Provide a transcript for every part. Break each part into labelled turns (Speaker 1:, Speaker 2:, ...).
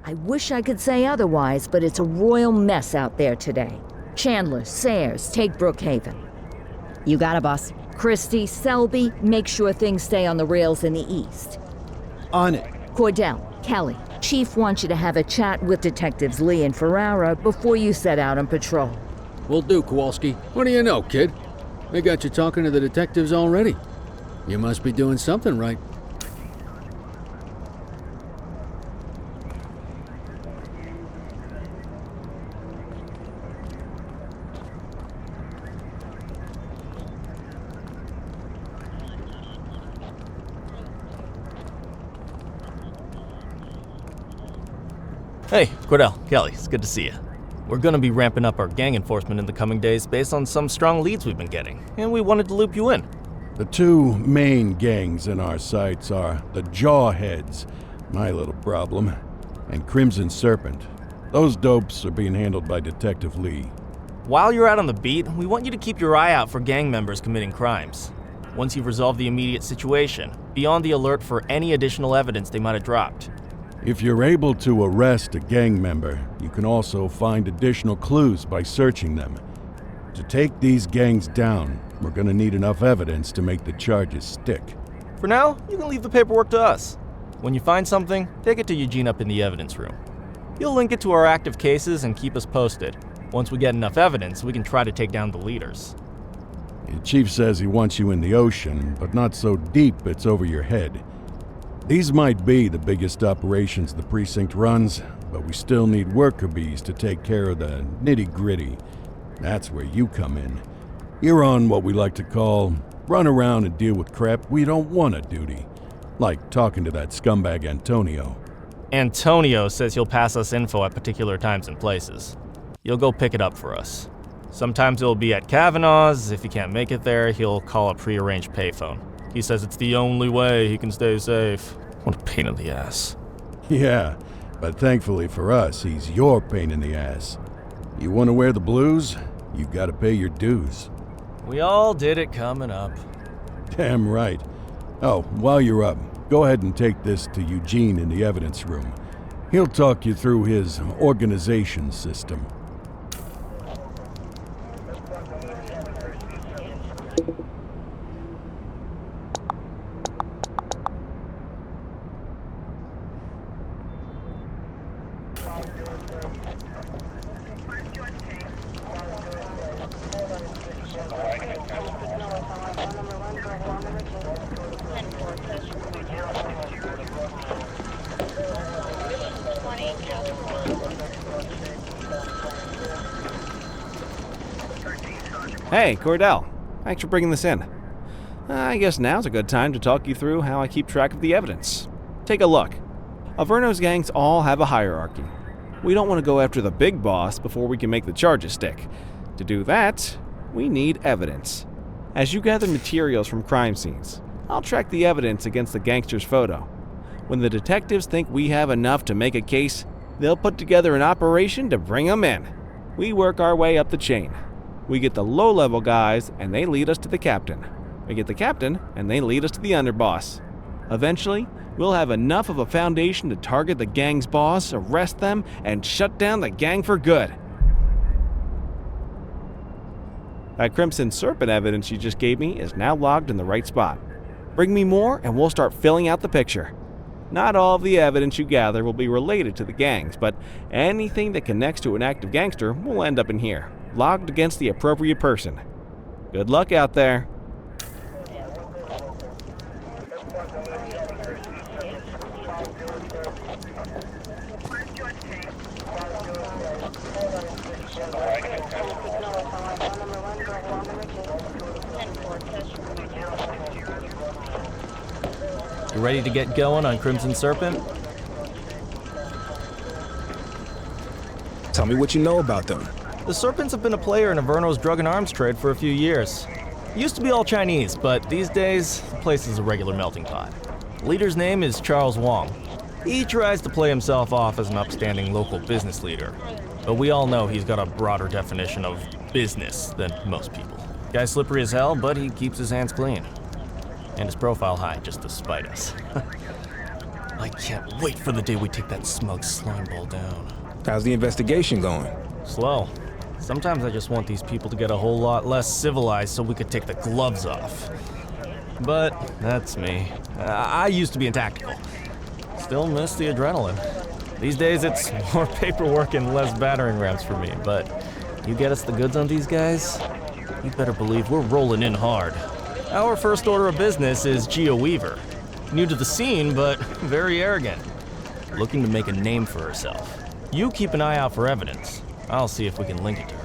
Speaker 1: I wish I could say otherwise, but it's a royal mess out there today. Chandler, Sayers, take Brookhaven.
Speaker 2: You got it, boss.
Speaker 1: Christie, Selby, make sure things stay on the rails in the east.
Speaker 3: On it.
Speaker 1: Cordell, Kelly, Chief wants you to have a chat with Detectives Lee and Ferrara before you set out on patrol.
Speaker 4: Will do, Kowalski. What do you know, kid? They got you talking to the detectives already. You must be doing something right.
Speaker 5: Hey, Cordell, Kelly, it's good to see you. We're gonna be ramping up our gang enforcement in the coming days based on some strong leads we've been getting, and we wanted to loop you in.
Speaker 3: The two main gangs in our sights are the Jawheads, my little problem, and Crimson Serpent. Those dopes are being handled by Detective Lee.
Speaker 5: While you're out on the beat, we want you to keep your eye out for gang members committing crimes. Once you've resolved the immediate situation, be on the alert for any additional evidence they might have dropped.
Speaker 3: If you're able to arrest a gang member, you can also find additional clues by searching them. To take these gangs down, we're gonna need enough evidence to make the charges stick.
Speaker 5: For now, you can leave the paperwork to us. When you find something, take it to Eugene up in the evidence room. He'll link it to our active cases and keep us posted. Once we get enough evidence, we can try to take down the leaders.
Speaker 3: The chief says he wants you in the ocean, but not so deep it's over your head. These might be the biggest operations the precinct runs, but we still need worker bees to take care of the nitty-gritty. That's where you come in. You're on what we like to call run around and deal with crap we don't want to duty. Like talking to that scumbag Antonio.
Speaker 5: Antonio says he'll pass us info at particular times and places. You'll go pick it up for us. Sometimes it'll be at Kavanaugh's. If he can't make it there, he'll call a prearranged payphone. He says it's the only way he can stay safe. What a pain in the ass.
Speaker 3: Yeah, but thankfully for us, he's your pain in the ass. You want to wear the blues? You gotta pay your dues.
Speaker 5: We all did it coming up.
Speaker 3: Damn right. Oh, while you're up, go ahead and take this to Eugene in the evidence room. He'll talk you through his organization system.
Speaker 6: Hey, Cordell. Thanks for bringing this in. I guess now's a good time to talk you through how I keep track of the evidence. Take a look. Averno's gangs all have a hierarchy. We don't want to go after the big boss before we can make the charges stick. To do that, we need evidence. As you gather materials from crime scenes, I'll track the evidence against the gangster's photo. When the detectives think we have enough to make a case, they'll put together an operation to bring them in. We work our way up the chain. We get the low-level guys, and they lead us to the captain. We get the captain, and they lead us to the underboss. Eventually, we'll have enough of a foundation to target the gang's boss, arrest them, and shut down the gang for good. That Crimson Serpent evidence you just gave me is now logged in the right spot. Bring me more, and we'll start filling out the picture. Not all of the evidence you gather will be related to the gangs, but anything that connects to an active gangster will end up in here, logged against the appropriate person. Good luck out there.
Speaker 5: You ready to get going on Crimson Serpent?
Speaker 7: Tell me what you know about them.
Speaker 5: The Serpents have been a player in Averno's drug and arms trade for a few years. It used to be all Chinese, but these days, the place is a regular melting pot. The leader's name is Charles Wong. He tries to play himself off as an upstanding local business leader, but we all know he's got a broader definition of business than most people. Guy's slippery as hell, but he keeps his hands clean. And his profile high, just to spite us. I can't wait for the day we take that smug slimeball down.
Speaker 7: How's the investigation going?
Speaker 5: Slow. Sometimes I just want these people to get a whole lot less civilized so we could take the gloves off. But that's me. I used to be in tactical. Still miss the adrenaline. These days it's more paperwork and less battering rams for me, but you get us the goods on these guys, you better believe we're rolling in hard. Our first order of business is Gia Weaver. New to the scene, but very arrogant. Looking to make a name for herself. You keep an eye out for evidence. I'll see if we can link it to her.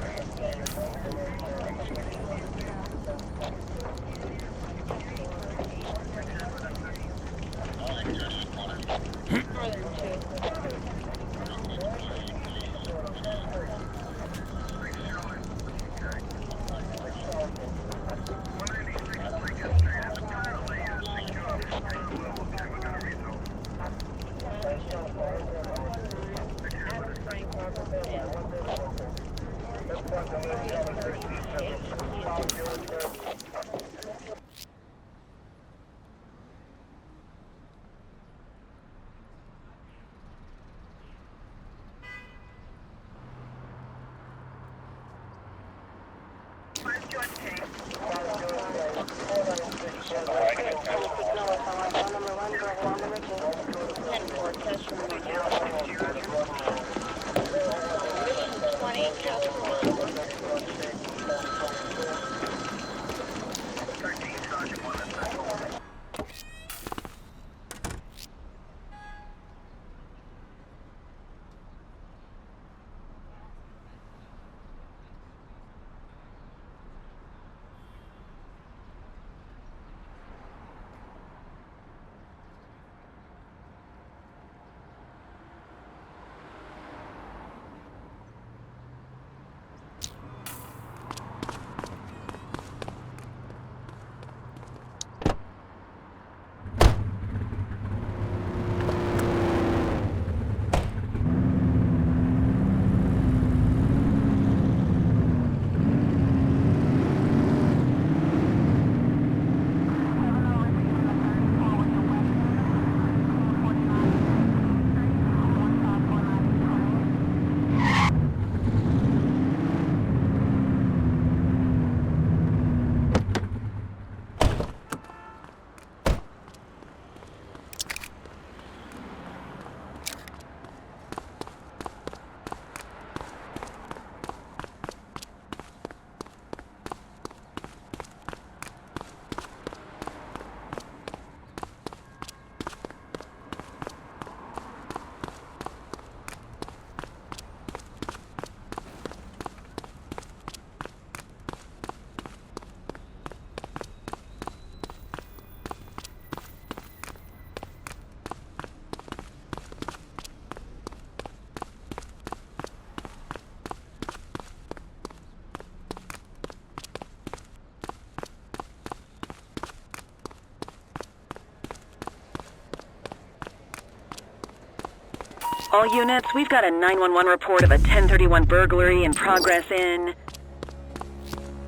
Speaker 8: All units, we've got a 911 report of a 1031 burglary in progress in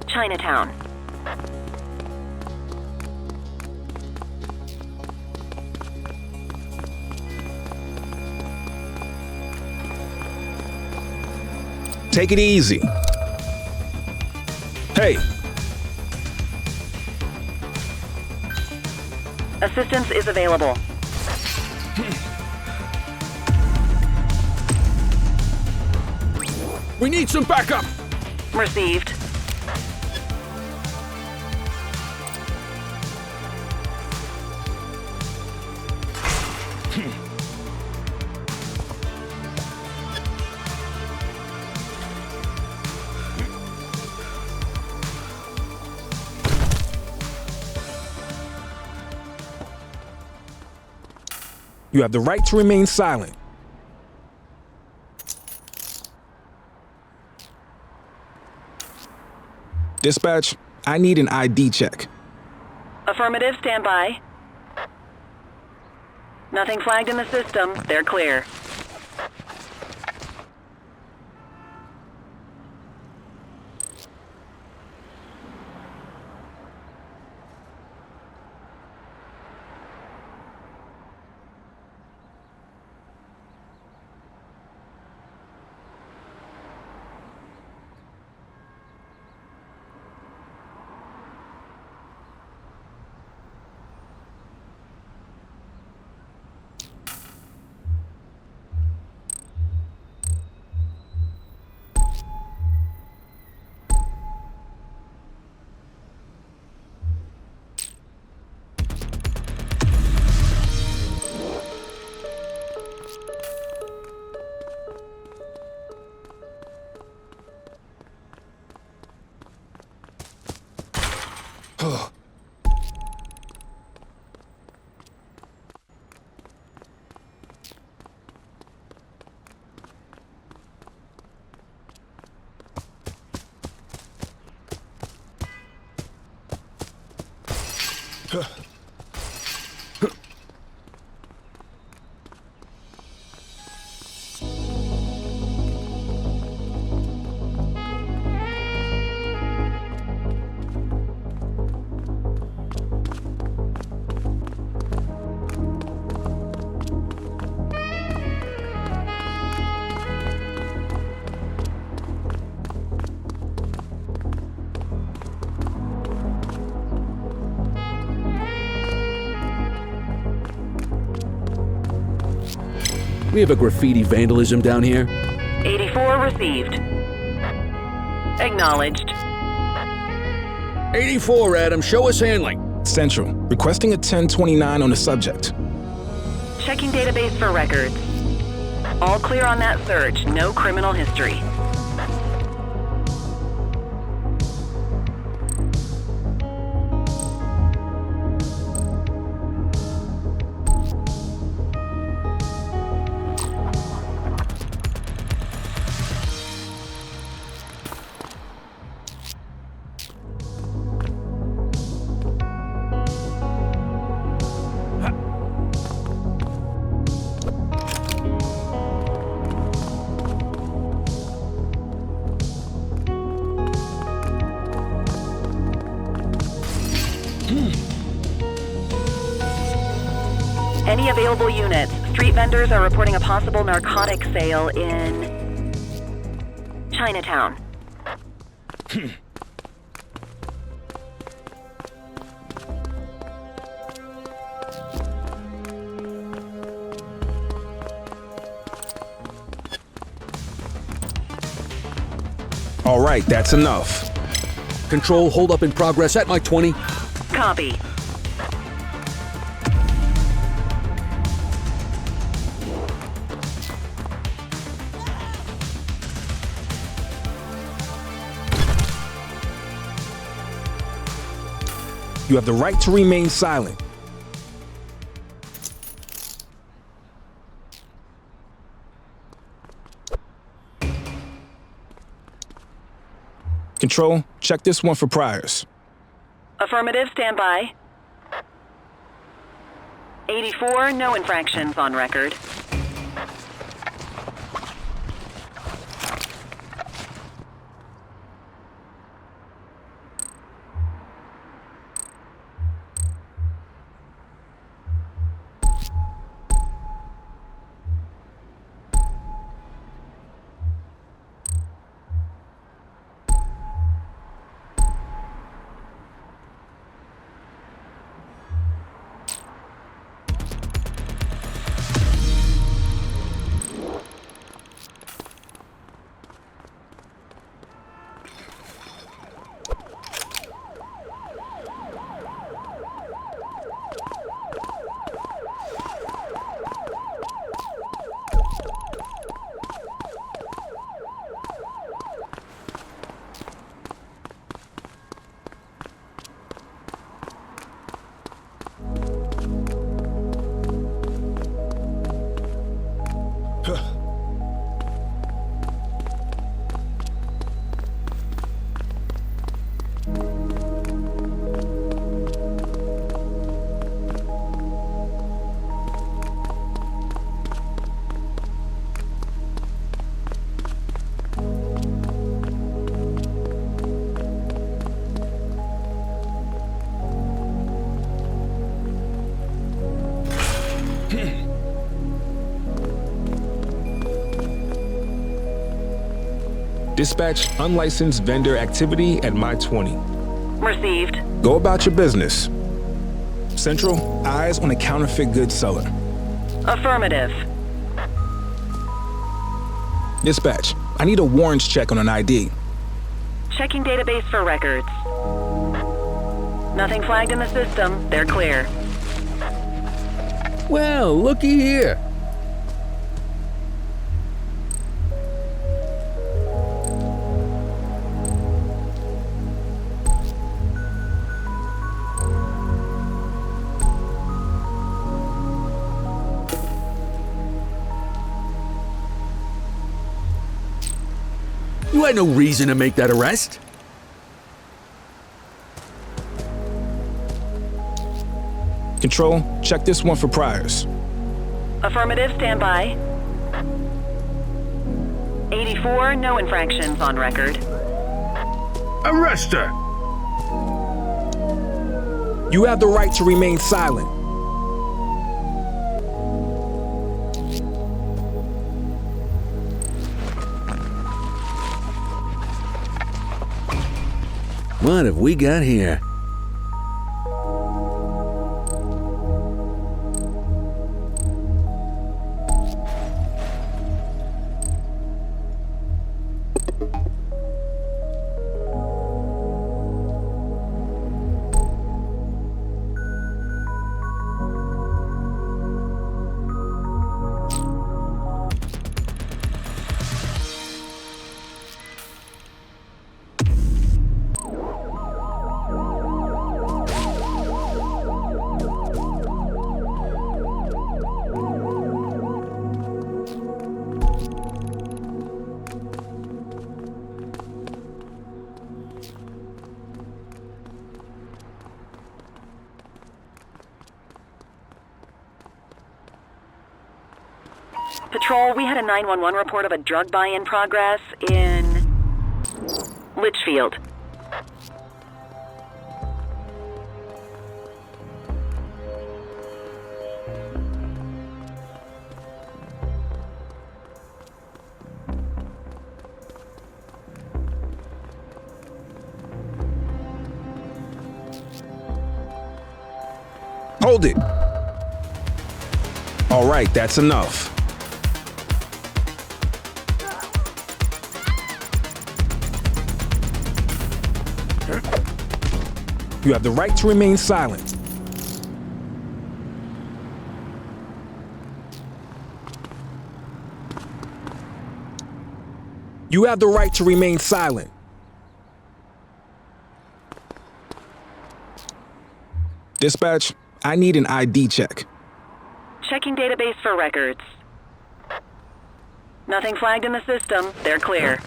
Speaker 8: Chinatown.
Speaker 7: Take it easy. Hey,
Speaker 8: Assistance is available.
Speaker 4: We need some backup!
Speaker 8: Received.
Speaker 7: you have the right to remain silent. Dispatch, I need an ID check.
Speaker 8: Affirmative, stand by. Nothing flagged in the system. They're clear.
Speaker 4: We have a graffiti vandalism down here.
Speaker 8: 84 received. Acknowledged.
Speaker 4: 84, Adam. Show us handling.
Speaker 7: Central, requesting a 1029 on the subject.
Speaker 8: Checking database for records. All clear on that search. No criminal history. Any available units? Street vendors are reporting a possible narcotic sale in Chinatown.
Speaker 7: All right, that's enough.
Speaker 4: Control, hold up in progress at my 20.
Speaker 8: Copy.
Speaker 7: You have the right to remain silent. Control, check this one for priors.
Speaker 8: Affirmative, stand by. 84, no infractions on record.
Speaker 7: Dispatch unlicensed vendor activity at my 20.
Speaker 8: Received.
Speaker 7: Go about your business. Central, eyes on a counterfeit goods seller.
Speaker 8: Affirmative.
Speaker 7: Dispatch, I need a warrants check on an ID.
Speaker 8: Checking database for records. Nothing flagged in the system. They're clear.
Speaker 4: Well, looky here. You had no reason to make that arrest.
Speaker 7: Patrol, check this one for priors.
Speaker 8: Affirmative, stand by. 84, no infractions on record.
Speaker 9: Arrest her!
Speaker 7: You have the right to remain silent.
Speaker 9: What have we got here?
Speaker 8: Patrol, we had a 911 report of a drug buy in progress in Litchfield.
Speaker 7: Hold it. All right, that's enough. You have the right to remain silent. You have the right to remain silent. Dispatch, I need an ID check.
Speaker 8: Checking database for records. Nothing flagged in the system. They're clear.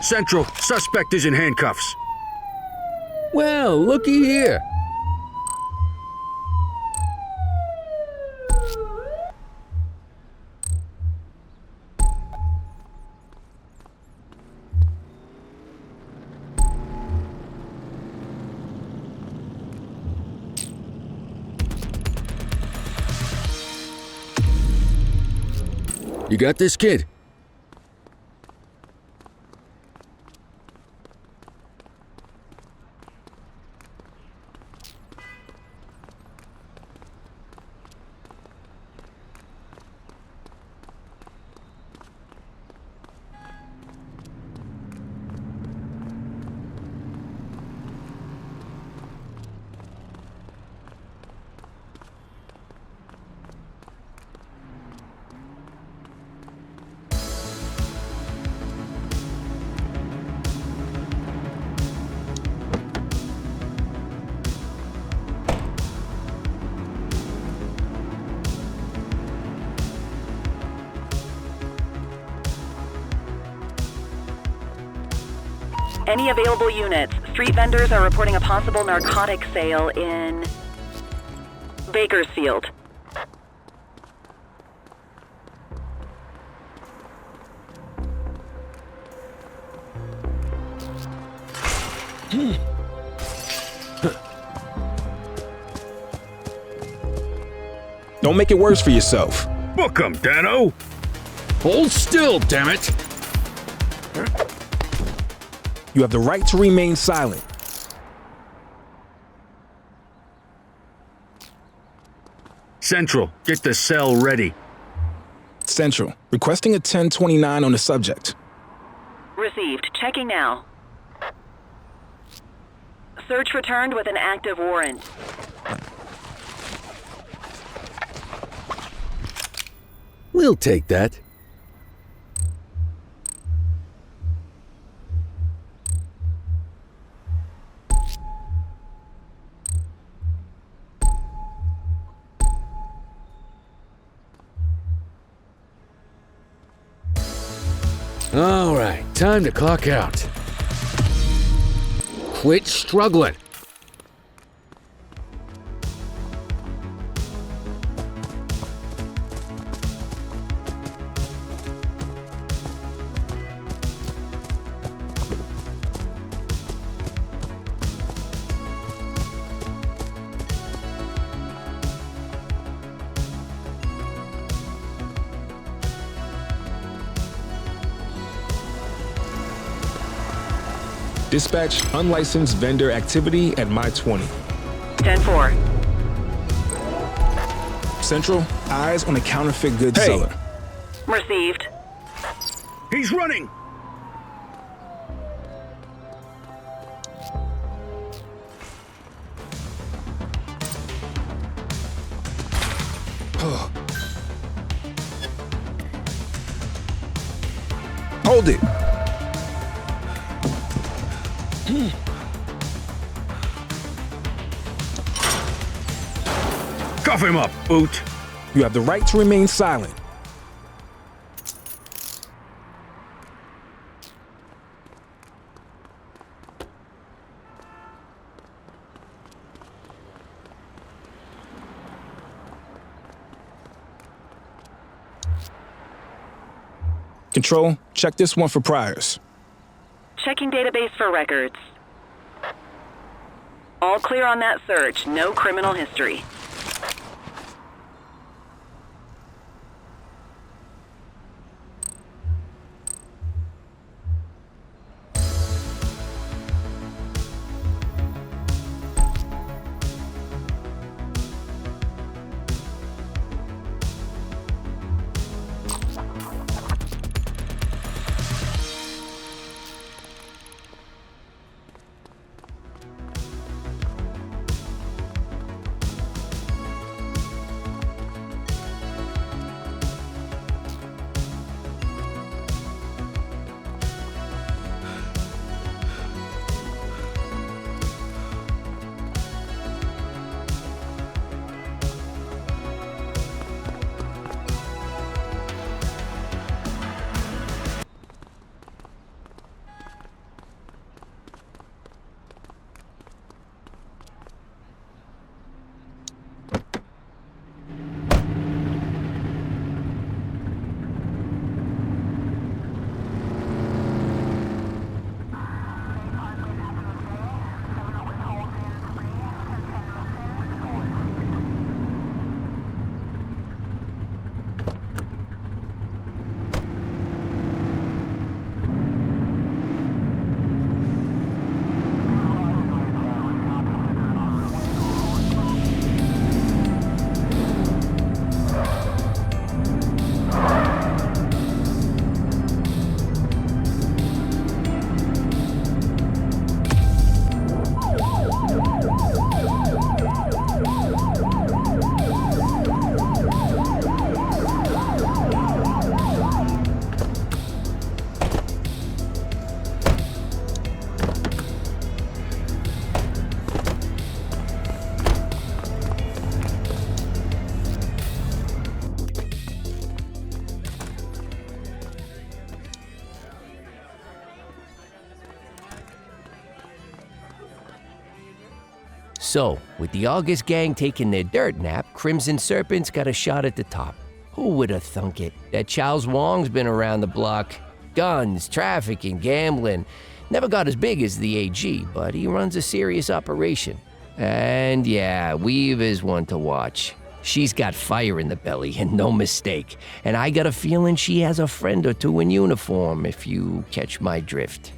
Speaker 9: Central, suspect is in handcuffs.
Speaker 4: Well, looky here. You got this, kid?
Speaker 8: Any available units? Street vendors are reporting a possible narcotic sale in Bakersfield.
Speaker 7: Don't make it worse for yourself.
Speaker 9: Book 'em, Dano!
Speaker 4: Hold still, damn it!
Speaker 7: You have the right to remain silent.
Speaker 9: Central, get the cell ready.
Speaker 7: Central, requesting a 1029 on the subject.
Speaker 8: Received. Checking now. Search returned with an active warrant.
Speaker 4: We'll take that. All right, time to clock out. Quit struggling.
Speaker 7: Dispatch unlicensed vendor activity at My 20.
Speaker 8: 10-4.
Speaker 7: Central, eyes on a counterfeit goods seller.
Speaker 8: Received.
Speaker 9: He's running!
Speaker 7: Hold it.
Speaker 9: Cuff him up, Boot.
Speaker 7: You have the right to remain silent. Control, check this one for priors.
Speaker 8: Checking database for records. All clear on that search. No criminal history.
Speaker 10: So, with the August gang taking their dirt nap, Crimson Serpent's got a shot at the top. Who would have thunk it? That Charles Wong's been around the block. Guns, trafficking, gambling. Never got as big as the AG, but he runs a serious operation. And yeah, Weave is one to watch. She's got fire in the belly, and no mistake. And I got a feeling she has a friend or two in uniform, if you catch my drift.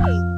Speaker 1: Hey!